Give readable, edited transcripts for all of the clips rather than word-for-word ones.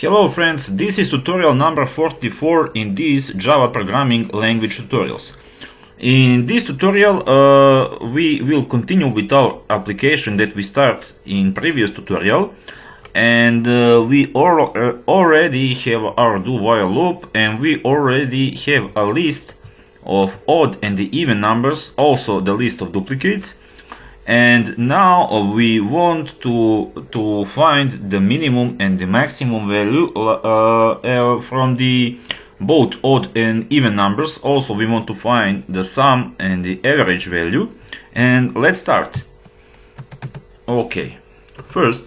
Hello friends, this is tutorial number 44 in these Java programming language tutorials. In this tutorial we will continue with our application that we start in previous tutorial, and we already have our do while loop, and we already have a list of odd and the even numbers, also the list of duplicates. And now we want to find the minimum and the maximum value from the both odd and even numbers. Also we want to find the sum and the average value. And let's start. Okay, first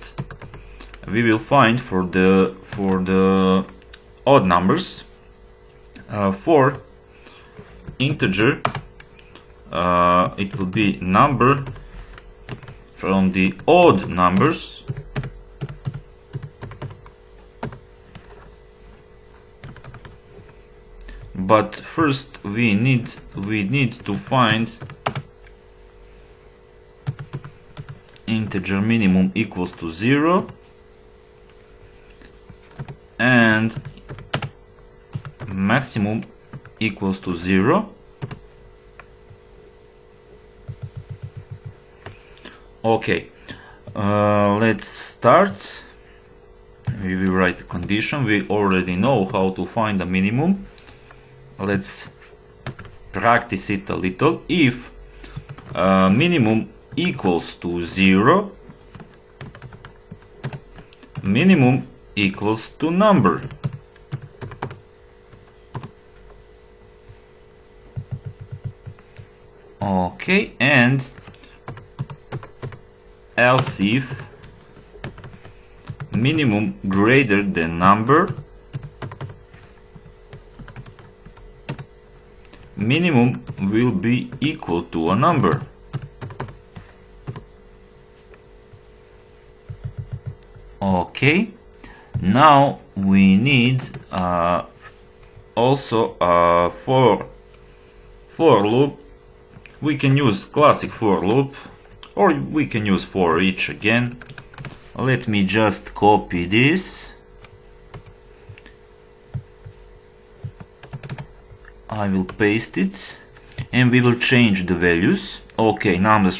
we will find for the odd numbers, for integer it will be number from the odd numbers but first we need to find integer minimum equals to 0 and maximum equals to 0. Okay, let's start. We will write a condition. We already know how to find the minimum. Let's practice it a little. If minimum equals to 0, minimum equals to number. Okay, and else if minimum greater than number, minimum will be equal to a number. Okay, now we need also a for loop. We can use classic for loop, or we can use for each again. Let me just copy this. I will paste it, and we will change the values. Okay, numbers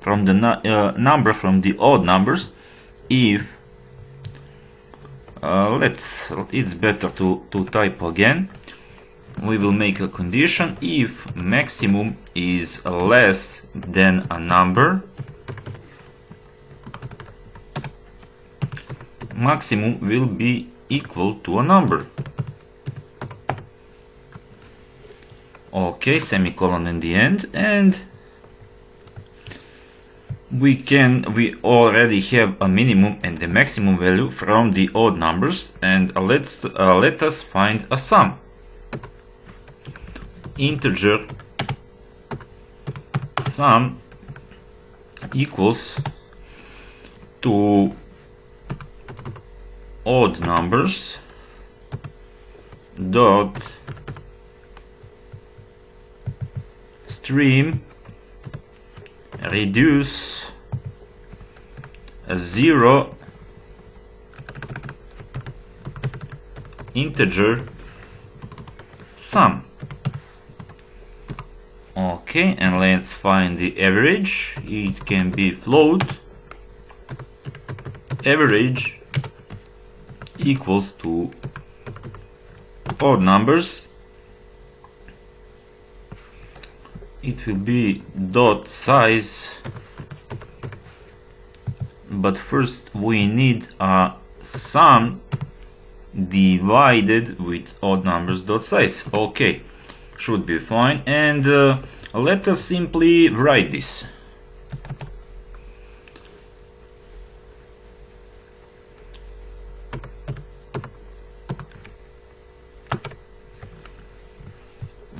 from the number from the odd numbers. If it's better to type again. We will make a condition. If maximum is less than a number, maximum will be equal to a number. Okay, semicolon in the end, and we already have a minimum and the maximum value from the odd numbers, and let us find a sum. Integer sum equals to odd numbers dot stream reduce 0 integer sum. Okay, and let's find the average. It can be float. Average equals to odd numbers. It will be dot size, but first we need a sum divided with odd numbers dot size. Okay, should be fine, and let us simply write this.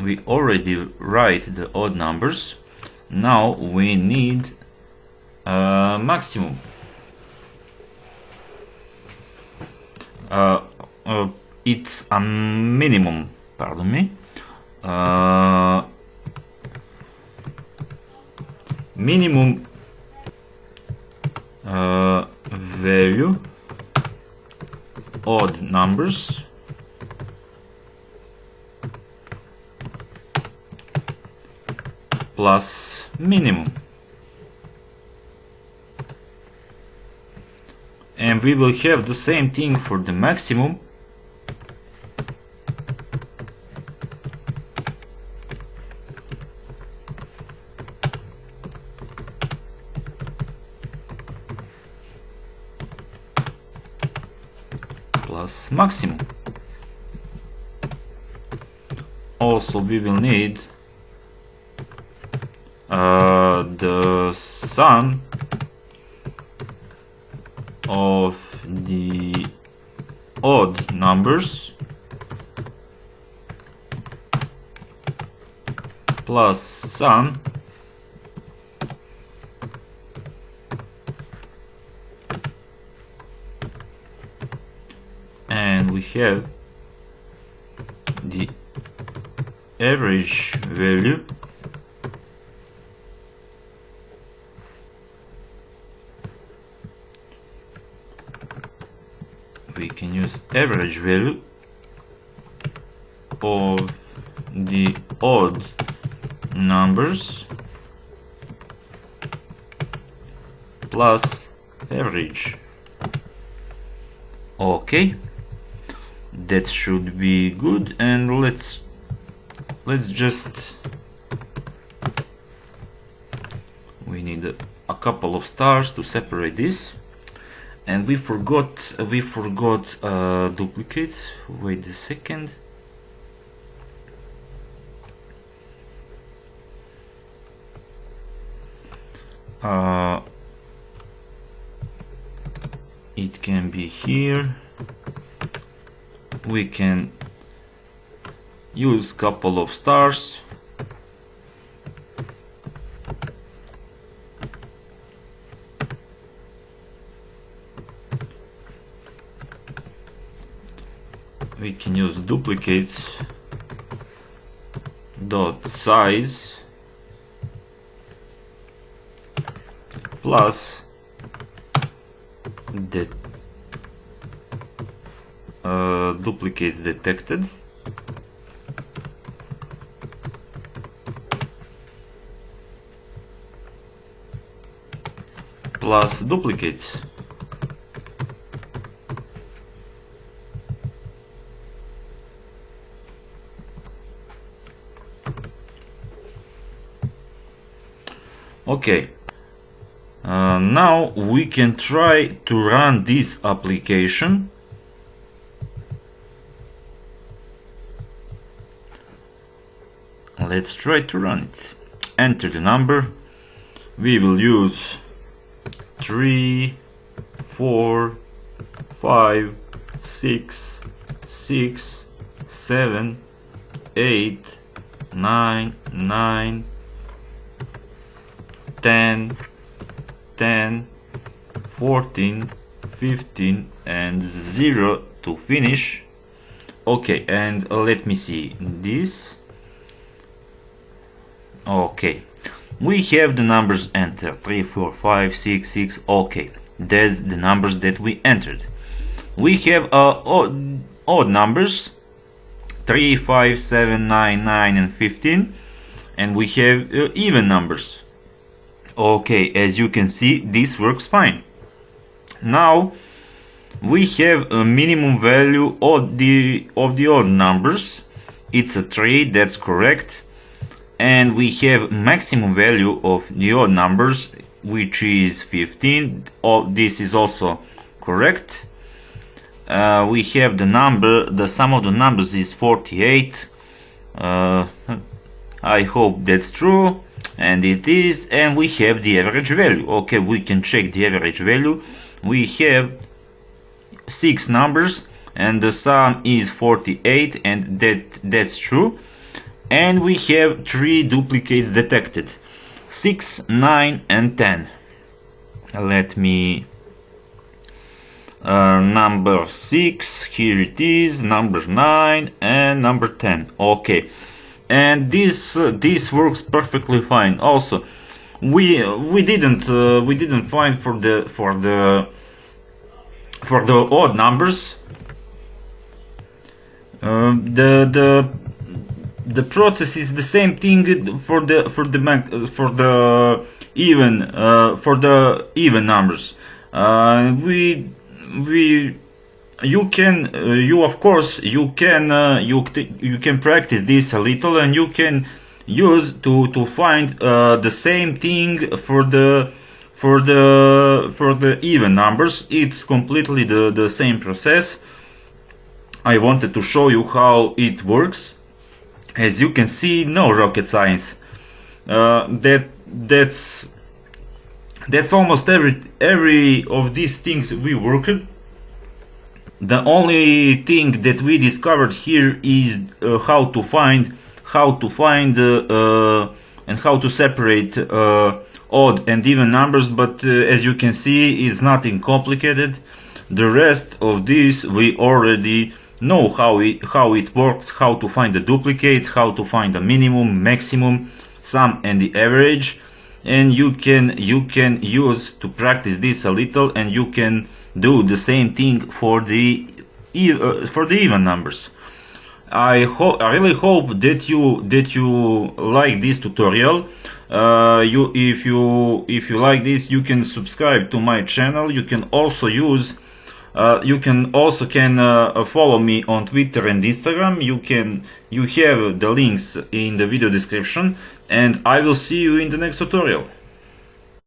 We already write the odd numbers. Now we need maximum. It's a minimum, pardon me. Minimum value odd numbers plus minimum. And we will have the same thing for the maximum. Plus maximum. Also we will need the sum of the odd numbers plus sum and we have the average value we can use average value of the odd numbers plus average. Okay, that should be good, and let's just we need a couple of stars to separate this. And we forgot duplicates. Wait a second. It can be here. We can use couple of stars. We can use duplicates dot size plus the duplicates detected plus duplicates. Okay, now we can try to run this application. Let's try to run it. Enter the number. We will use 3, 4, 5, 6, 6, 7, 8, 9, 9, 10, 10, 14, 15 and 0 to finish. Okay, and let me see this. Okay, we have the numbers entered 3, 4, 5, 6, 6. Okay, that's the numbers that we entered. We have odd numbers 3, 5, 7, 9, 9 and 15, and we have even numbers. Okay, as you can see, this works fine. Now we have a minimum value of the odd numbers. It's a 3, that's correct. And we have maximum value of the odd numbers, which is 15. This is also correct. We have the sum of the numbers is 48. I hope that's true, and it is. And we have the average value. Okay, we can check the average value. We have 6 numbers and the sum is 48, and that's true. And we have 3 duplicates detected, 6, 9 and 10. Let me number 6, here it is, number 9 and number 10. Okay, and this works perfectly fine. Also, we didn't find for the odd numbers. The process is the same thing for the even numbers. You can practice this a little, and you can use to find the same thing for the even numbers. It's completely the same process. I wanted to show you how it works. As you can see, no rocket science. That's almost every of these things we worked. The only thing that we discovered here is how to find and how to separate odd and even numbers, but as you can see, it's nothing complicated. The rest of this we already know how it works, how to find the duplicates, how to find the minimum, maximum, sum, and the average, and you can use to practice this a little, and you can do the same thing for the even numbers. I really hope that you like this tutorial. If you like this, you can subscribe to my channel. You can also follow me on Twitter and Instagram. You have the links in the video description, and I will see you in the next tutorial.